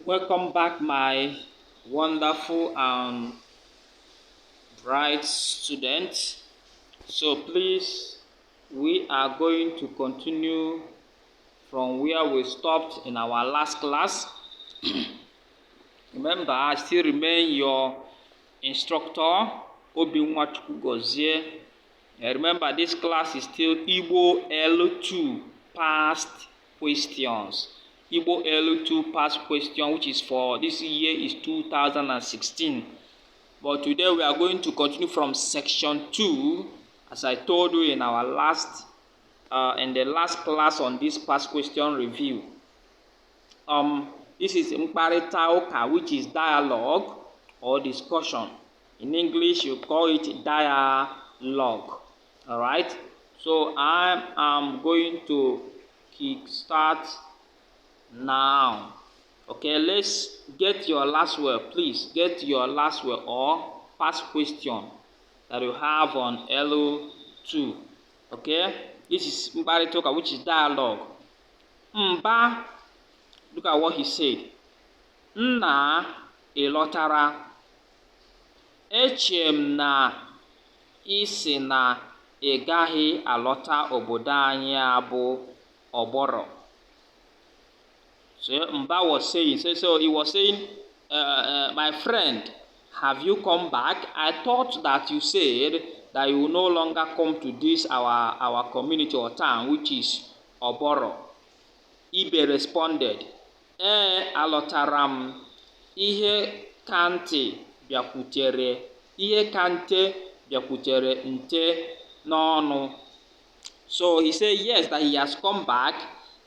Welcome back, my wonderful and bright students. So, please, we are going to continue from where we stopped in our last class. Remember, I still remain your instructor, Obinwa Chukwugozie. Remember, this class is still Igbo L2 past questions. Igbo L2 past question, which is for this year is 2016. But today we are going to continue from section 2, as I told you in our in the last class on this past question review. This is mkparịta ụka, which is dialogue or discussion. In English, you call it dialogue. All right. So I am going to kickstart now. Okay, let's get your last word, please. Get your last word or past question that you have on L2. Okay, this is mkparịta ụka, which is dialogue. Mba, look at what he said. Nna ịlọtara. Eche m na ị sị na ị gaghị alọta obodo anyị abụ Ọgbọrọ. So Mba was saying, so he was saying, my friend, have you come back? I thought that you said that you will no longer come to this our community or town, which is Ọgbọrọ. Ibe responded, alọtara m. Ihe ka ntị bịakwutere nte n'ọnụ. So he said yes, that he has come back,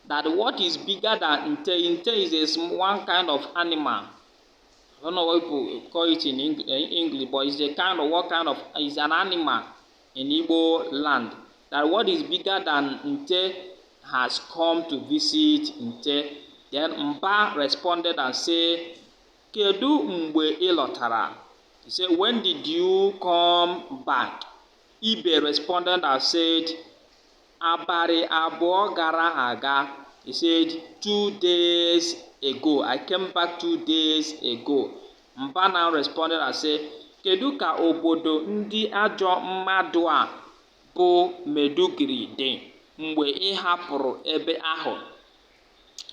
that what is bigger than nte is one kind of animal. I don't know what people call it in English, but it's it's an animal in Igbo land. That what is bigger than nte has come to visit nte. Then Mba responded and said, Kedu mgbe ị lọtara? He said, when did you come back? Ibe responded and said, Abalị abụọ gara aga. He said, 2 days ago. I came back 2 days ago. Mba now responded and said, Kedu ka obodo ndị ajọ mmadụ a bụ Meduguri dị mgbe ị hapụrụ ebe ahụ?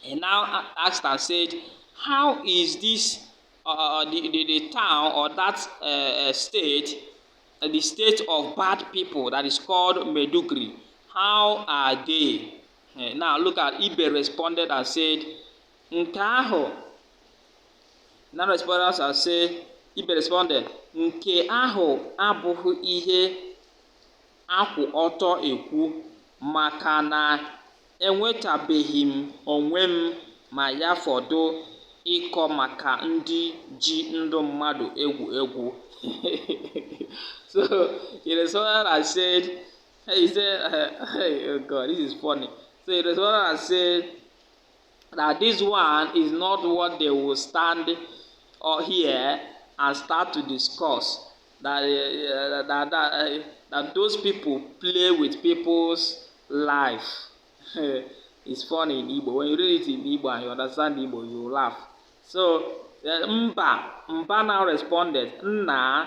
He now asked and said, how is this the town or that state, the state of bad people that is called Meduguri? How are they? Now look at Ibe responded and said, Nke ahụ. Now responded and said, Ibe responded, Nke ahụ abụghị ihe akwụ ọtọ ekwu, maka na enwetabeghị m onwe m ma ya fọdụ ịkọ maka ndị ji ndụ mmadụ egwu egwu. So he responded and said, oh God, this is funny. So he responded and said that this one is not what they will stand here and start to discuss. That those people play with people's life. It's funny in Igbo. When you read it in Igbo and you understand Igbo, you laugh. So Mba now responded, Nna,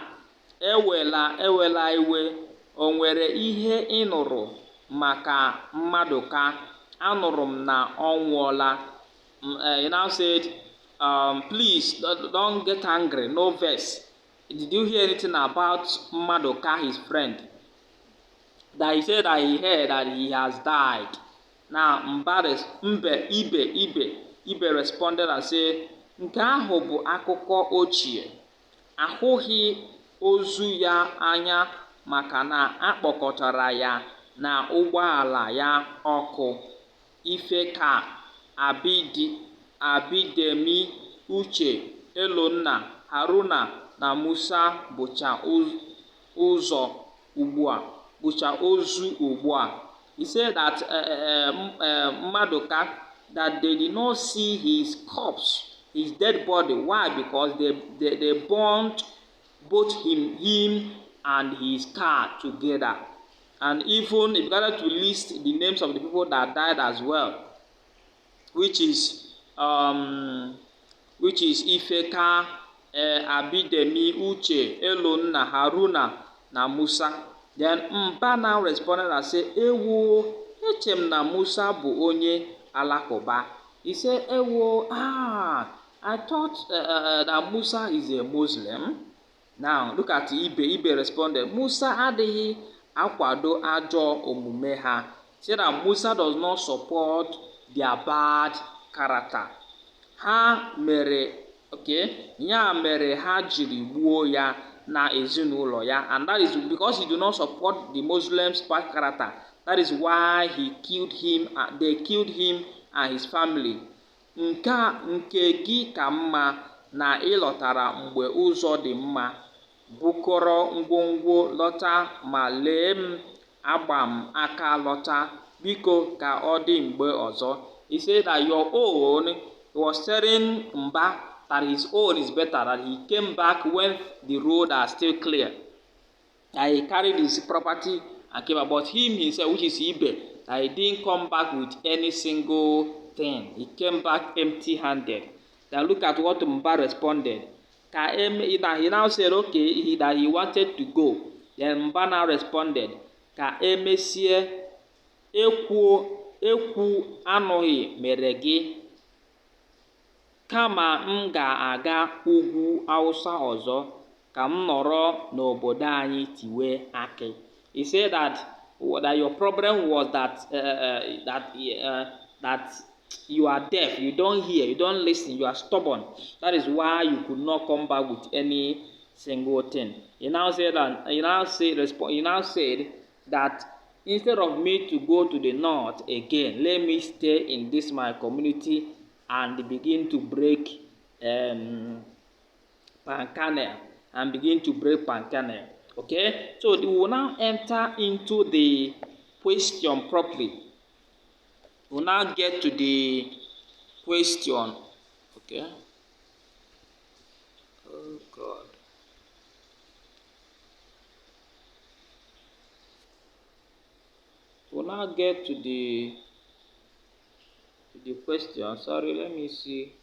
ewela iwe, o nwere ihe ị nụrụ maka Mmadụka? Anụrụ m na ọ nwụọla. He now said, please don't get angry, no vex. Did you hear anything about Mmadụka, his friend? That he said that he heard that he has died. Now Ibe responded and said, Nke ahụ bụ akụkọ ochie. Ahụghị ozu ya anya maka na akpọkọtara ya na ụgbọala ya ọkụ. Ife ka Abidemi, Uche, Elonna, Haruna na Musa bụcha ozu ugbu a. He said that Mmadụka, that they did not see his corpse, his dead body. Why? Because they burnt both him and his car together. And even they began to list the names of the people that died as well, which is which is Ifeka, Abidemi, Uche, Elonna, Haruna, na Musa. Then Mba now responded and said, Ewo, echem na Musa bụ onye Alakụba. He said, Ewo, I thought that Musa is a Muslim. Now, look at Ibe. Ibe responded, Musa adịghị akwado ajọ omume ha. Said that Musa does not support their bad character. Ha mere, okay, ya mere ha jiri gbuo ya na ezinụlọ ya. And that is because he do not support the Muslims' bad character. That is why he killed him. They killed him and his family. Nke gị ka mma na ịlọtara mgbe ụzọ dị mma. Bukọrọ ngwongwo lọta ma lee m agba m aka lọta. Biko ka ọ dị mgbe ọzọ. He said that your own, he was telling Mba that his own is better, that he came back when the road are still clear. That he carried his property and came back. But him himself, which is Ibe, that he didn't come back with any single thing. He came back empty-handed. Then look at what Mba responded. He now said, okay, that he wanted to go. Then Mba now responded, Ka emesie ekwu anọghị mere gị, kama m ga-aga ugwu Awụsa ọzọ ka m nọrọ n'obodo anyị tiwe akị. He said that your problem was that you are deaf, you don't hear, you don't listen, you are stubborn. That is why you could not come back with any single thing. He now said that instead of me to go to the north again, let me stay in this my community and begin to break palm kernel and begin to break palm kernel. Okay, so we will now enter into the question properly. We will now get to the question. Okay. Oh God. We'll now get to the question. Sorry, let me see.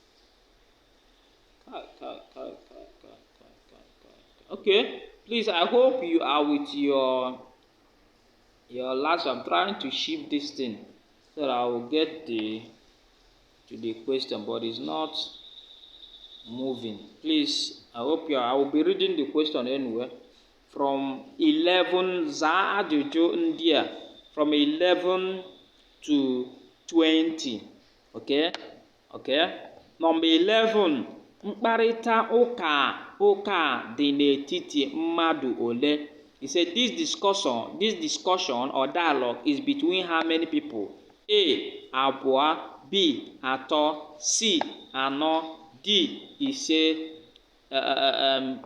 Okay, please, I hope you are with your last. I'm trying to shift this thing so that I will get to the question, but it's not moving. Please, I hope you are. I will be reading the question anyway. From 11 za ajụjụ ndị a, from 11 to 20. Okay. Number 11. Mkparịta ụka dị n'etiti mmadụ ole. He said this discussion or dialogue is between how many people? A. Abụọ. B. Atọ. C. Anọ. D. Ise.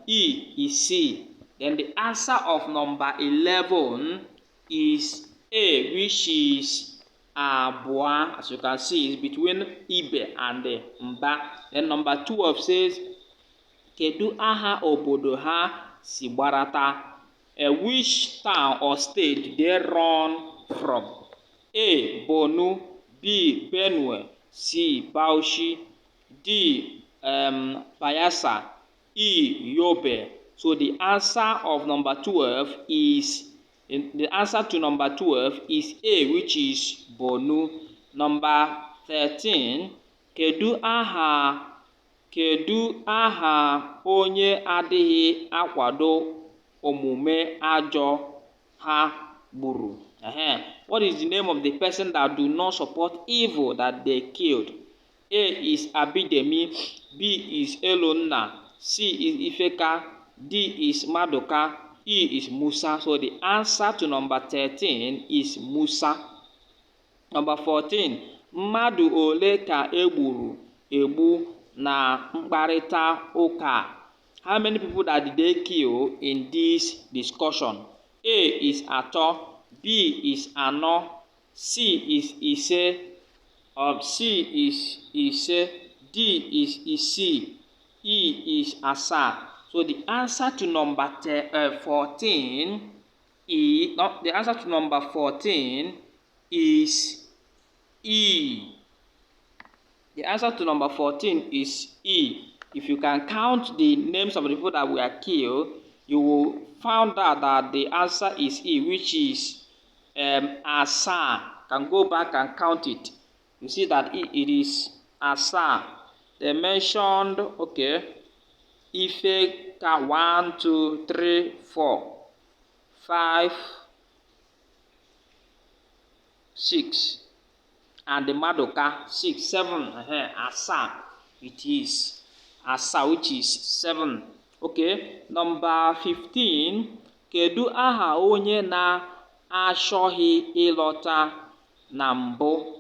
E. Isii. Then the answer of number 11 is A, which is Abụọ. As you can see, is between Ibe and Mba. Then number 12 says, Kedu aha obodo ha si gbarata? Which town or state did they run from? A. Borno. B. Benue. C. Bauchi. D. Bayelsa. E. Yobe. So the answer of number 12 is the answer to number 12 is A, which is Borno. Number 13, kedu aha onye adịghị akwado omume ajọ ha gburu? What is the name of the person that do not support evil that they killed? A is Abidemi, B is Elonna, C is Ifeka, D is Maduka, E is Musa. So the answer to number 13 is Musa. Number 14, mmadụ ole ka egbu na mkparịta ụka? How many people that did they kill in this discussion? A is Atọ, B is Anọ, C is Ise, C is Ise, D is Isii, E is Asaa. So the answer to number 14 is the answer to number 14 is E. The answer to number 14 is E. if you can count the names of the people that were killed, you will find out that the answer is E, which is Asa. Can go back and count it. You see that it is Asa. They mentioned, okay, Ife ka 1, 2, 3, 4, 5, 6, and the Madoka 6, 7. Asa, it is Asa, which is 7. Okay, number 15. Kedu aha onye na-achọghị ịlọta na mbụ?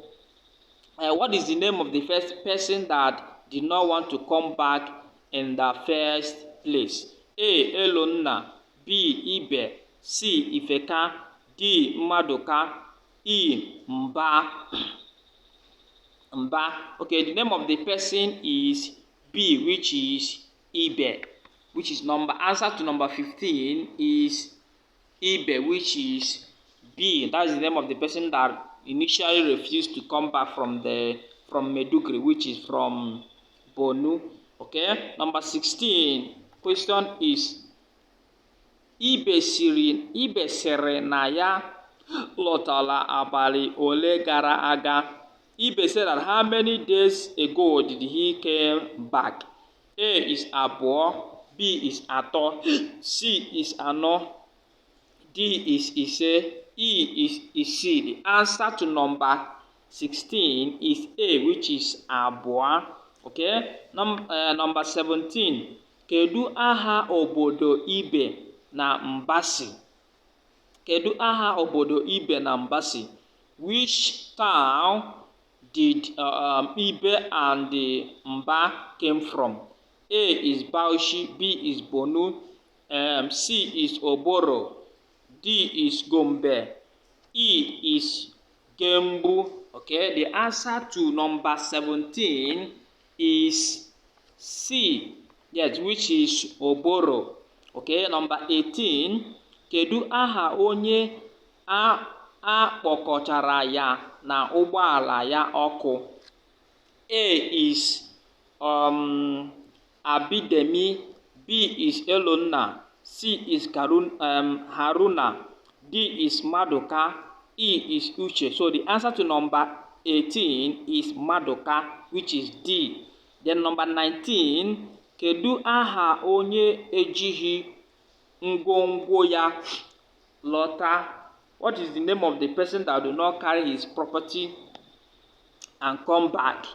What is the name of the first person that did not want to come back in the first place? A. Elonna, B. Ibe, C. Ifeka, D. Madoka, E. Mba. Mba. Okay, the name of the person is B, which is Ibe, which is answer to number 15 is Ibe, which is B. That is the name of the person that initially refused to come back from Medugri, which is from Bonu. Okay, number 16 question is Ibe sịrị na ya lọtara abalị ole gara aga. Ibe said that how many days ago did he came back? A is abụọ, B is atọ, C is anọ, D is ise, E is isii. The answer to number 16 is A, which is abụọ. Okay, number 17. Kedu aha obodo Ibe na Mbasi? Kedu aha obodo Ibe na Mbasi? Which town did Ibe and the Mba came from? A is Bauchi, B is Bonu, C is Oboro, D is Gombe, E is Gembu. Okay, the answer to number 17 is C, yes, which is Oboro. Okay, number 18. Kedu aha onye a kpọkọchara ya na ụgbọala ya ọkụ? A is Abidemi, B is Elonna, C is Haruna, D is Madoka, E is Uche. So the answer to number 18 is Madoka, which is D. Then number 19. Kedu aha onye ejighị ngwongwo ya lọta? What is the name of the person that do not carry his property and come back?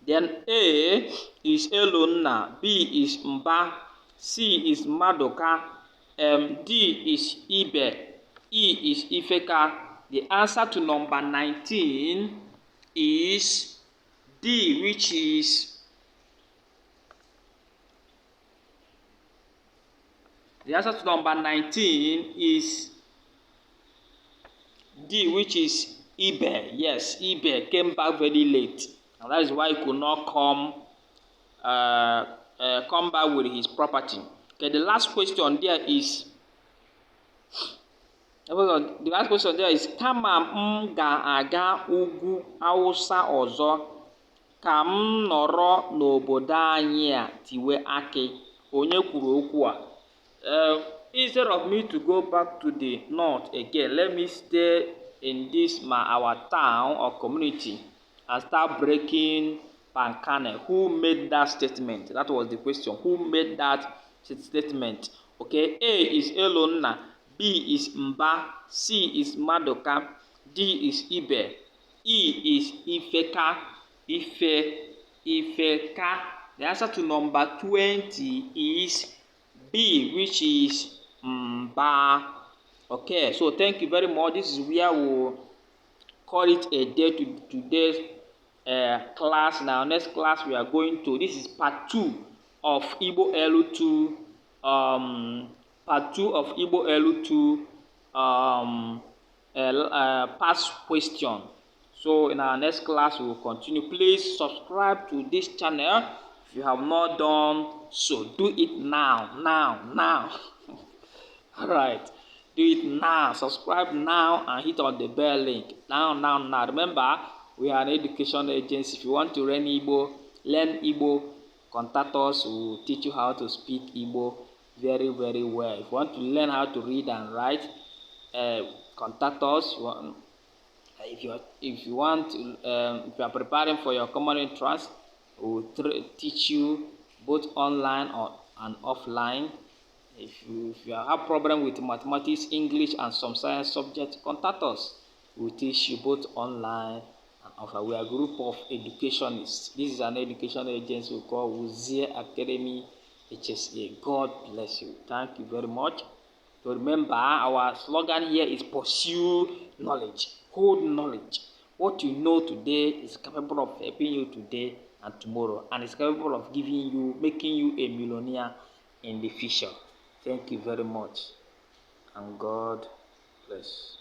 Then A is Elonna, B is Mba, C is Madoka, D is Ibe, E is Ifeka. The answer to number 19 is D, which is the answer to number 19 is D, which is Ibe. Yes, Ibe came back very late, and that is why he could not come back with his property. Okay, the last question there is kama m ga-aga ugwu Awụsa ọzọ ka m nọrọ n'obodo anyị a tiwe akị. Onye kwuru okwu a? Instead of me to go back to the north again, let me stay in our town or community and start breaking Pankane. Who made that statement? That was the question. Who made that statement? Okay, A is Elonna, B is Mba, C is Madoka, D is Ibe, E is Ifeka. Ifeka. The answer to number 20 is B, which is Mba. Okay, so thank you very much. This is where we'll call it a day to today's class. Now, next class we are going to, this is part 2 of Igbo LU2, part 2 of Igbo LU2 past question. So in our next class we will continue. Please subscribe to this channel if you have not done so. Do it now. All right, do it now. Subscribe now and hit on the bell link. Now. Remember, we are an education agency. If you want to learn Igbo, contact us. We will teach you how to speak Igbo very, very well. If you want to learn how to read and write, contact us. If you are preparing for your common entrance, we will teach you both online and offline. If you have problem with mathematics, English, and some science subjects, contact us. We will teach you both online and offline. We are a group of educationists. This is an educational agency we call Wuzie Academy HSA. God bless you. Thank you very much. So remember, our slogan here is pursue knowledge, hold knowledge. What you know today is capable of helping you today and tomorrow, and is capable of making you a millionaire in the future. Thank you very much, and God bless.